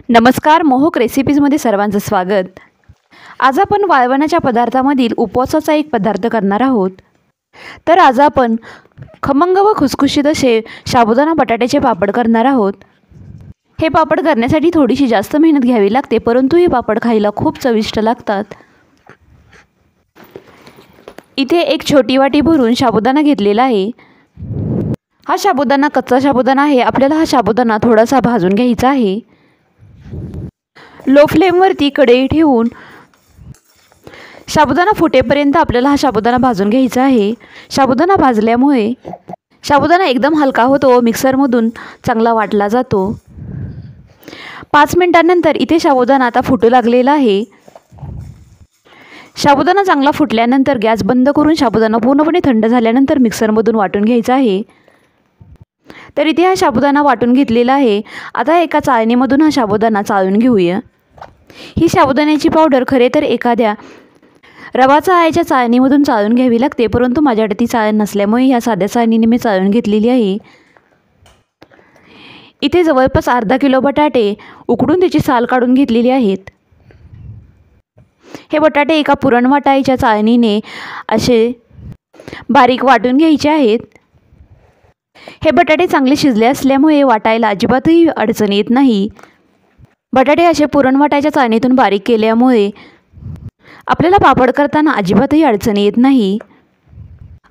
नमस्कार, मोहक रेसिपीजमध्ये सर्वांचं स्वागत। आज आपण वाळवणाच्या पदार्थामधील उपवासाचा एक पदार्थ करणार आहोत। तर आज आपण खमंग व खुसखुशीत असे साबुदाणा बटाट्याचे पापड करणार आहोत। हे पापड करण्यासाठी थोडीशी जास्त मेहनत घ्यावी लागते, परंतु हे पापड खायला खूप चविष्ट लागतात। इथे एक छोटी वाटी भरून साबुदाणा घेतलेला आहे। हा साबुदाणा कच्चा साबुदाणा आहे। आपल्याला हा साबुदाणा थोडासा भाजून घ्यायचा आहे। लो फ्लेमवरती कढई ठेवून साबुदाणा फुटेपर्यंत आपल्याला हा साबुदाणा भाजून घ्यायचा आहे। साबुदाणा भाजल्यामुळे साबुदाणा एकदम हलका होतो व मिक्सरमधून चांगला वाटला जातो। 5 मिनिटांनंतर इथे साबुदाणा आता फुटू लागलेला आहे। साबुदाणा चांगला फुटल्यानंतर गॅस बंद करून साबुदाणा पूर्णपणे थंड झाल्यानंतर मिक्सरमधून वाटून घ्यायचा आहे। तर इथे हा साबुदाणा वाटून घेतलेला आहे। आता एका चाळणीमधून हा साबुदाणा चाळून घेऊया। ही साबुदाण्याची पावडर खरे तर एखाद्या रवा चाळायच्या चाळणीमधून चाळून घ्यावी लागते, परंतु माझ्याकडे ती चाळण नसल्यामुळे ह्या साध्या चाळणीने मी चाळून घेतलेली आहे। इथे जवळपास अर्धा किलो बटाटे उकडून त्याची साल काढून घेतलेली आहेत। हे बटाटे एका पुरण वाटायच्या चाळणीने असे बारीक वाटून घ्यायचे आहेत। हे बटाटे चांगले शिजले असल्यामुळे वाटायला अजिबातही अडचण येत नाही। बटाटे असे पुरण वाटायच्या चाळणीतून बारीक केल्यामुळे आपल्याला पापड करताना अजिबातही अडचण येत नाही।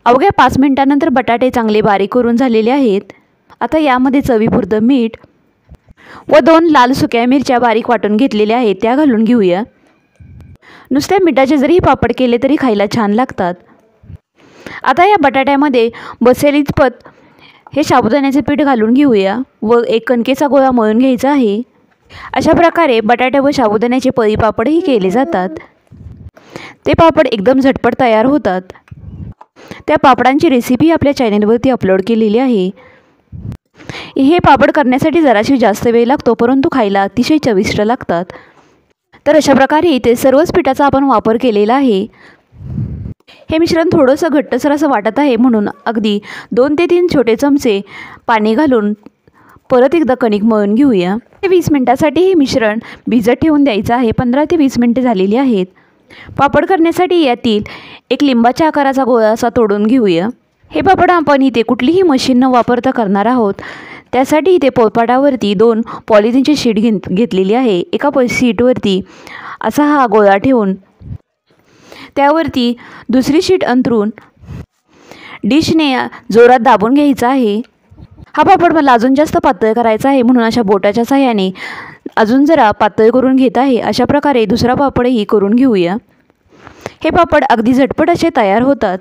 अवघ्या 5 मिनिटांनंतर बटाटे चांगले बारीक करून झालेले आहेत। आता यामध्ये चवीपुरतं मीठ व 2 लाल सुक्या मिरच्या बारीक वाटून घेतलेल्या आहेत त्या घालून घेऊया। नुसत्या मिठाचे जरी पापड केले तरी खायला छान लागतात। आता या बटाट्यामध्ये बसेल इतपत हे साबुदाण्याचे पीठ घालून घेऊया व एक कणकेचा गोळा मळून घ्यायचा आहे। अशा प्रकारे बटाटे व साबुदाण्याचे पळी पापडही केले जातात। ते पापड एकदम झटपट तयार होतात। त्या पापडांची रेसिपी आपल्या चॅनलवरती अपलोड केलेली आहे। हे पापड करण्यासाठी जराशी जास्त वेळ लागतो, परंतु खायला अतिशय चविष्ट लागतात। तर अशा प्रकारे इथे सर्वच पिठाचा आपण वापर केलेला आहे। हे मिश्रण थोडंसं घट्टसर असं वाटत आहे, म्हणून अगदी 2 ते 3 छोटे चमचे पाणी घालून परत एकदा कणिक मळून घेऊया। 20 मिनिटांसाठी हे मिश्रण भिजत ठेवून द्यायचं आहे। 15 ते 20 मिनिटे झालेली आहेत। पापड करण्यासाठी यातील एक लिंबाच्या आकाराचा गोळा असा तोडून घेऊया। हे पापड आपण इथे कुठलीही मशीन न वापरता करणार आहोत। त्यासाठी इथे पोळपाटावरती 2 पॉलिथिनची शीट घेतलेली आहे। एका शीटवरती असा हा गोळा ठेवून त्यावरती दुसरी शीट अंथरून डिशने जोरात दाबून घ्यायचा आहे। हा पापड मला अजून जास्त पातळ करायचा आहे, म्हणून अशा बोटाच्या सहाय्याने अजून जरा पातळ करून घेत आहे। अशा प्रकारे दुसरा पापडही करून घेऊया। हे पापड अगदी झटपट असे तयार होतात।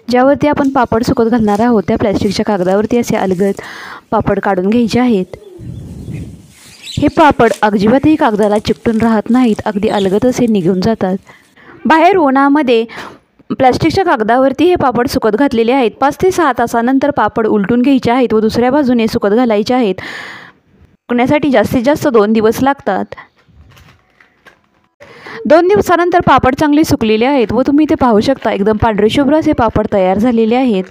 ज्यावरती आपण पापड सुकत घालणार आहोत त्या प्लॅस्टिकच्या कागदावरती असे अलगद पापड काढून घ्यायचे आहेत। हे पापड अजिबातही कागदाला चिकटून राहत नाहीत, अगदी अलगद असे निघून जातात। बाहेर उन्हामध्ये प्लॅस्टिकच्या कागदावरती हे पापड सुकत घातलेले आहेत। 5 ते 6 तासानंतर पापड उलटून घ्यायचे आहेत व दुसऱ्या बाजूने सुकत घालायचे आहेत। सुकण्यासाठी जास्तीत जास्त 2 दिवस लागतात। 2 दिवसानंतर पापड चांगले सुकलेले आहेत व तुम्ही इथे पाहू शकता एकदम पांढरे शुभ्र असे पापड तयार झालेले आहेत।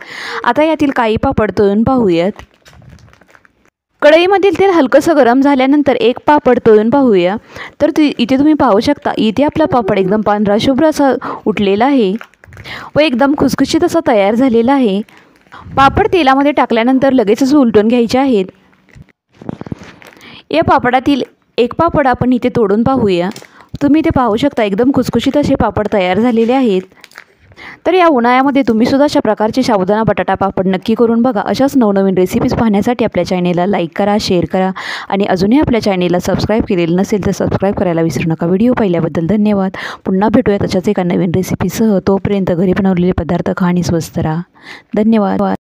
आता यातील काही पापड तळून पाहूयात। कढईमधील तेल हलकंसं गरम झाल्यानंतर एक पापड तळून पाहूया। तर इथे तुम्ही पाहू शकता इथे आपला पापड एकदम पांढरा शुभ्र असा उठलेला आहे व एकदम खुसखुशीत असा तयार झालेला आहे। पापड तेलामध्ये टाकल्यानंतर लगेचच उलटून घ्यायचे आहेत। या पापडातील एक पापड आपण इथे तोडून पाहूया। तुम्ही इथे पाहू शकता एकदम खुसखुशीत असे पापड तयार झालेले आहेत। तर या उन्हाळ्यामध्ये तुम्ही सुद्धा अशा प्रकारचे साबुदाणा बटाटा पापड नक्की करून बघा। अशाच नवनवीन रेसिपीज पाहण्यासाठी आपल्या चॅनेलला लाईक करा, शेअर करा आणि अजूनही आपल्या चॅनेलला सबस्क्राईब केलेलं नसेल तर सबस्क्राईब करायला विसरू नका। व्हिडिओ पाहिल्याबद्दल धन्यवाद। पुन्हा भेटूयात अशाच एका नवीन रेसिपीसह। तोपर्यंत घरी बनवलेले पदार्थ खा आणि स्वस्थ राहा। धन्यवाद।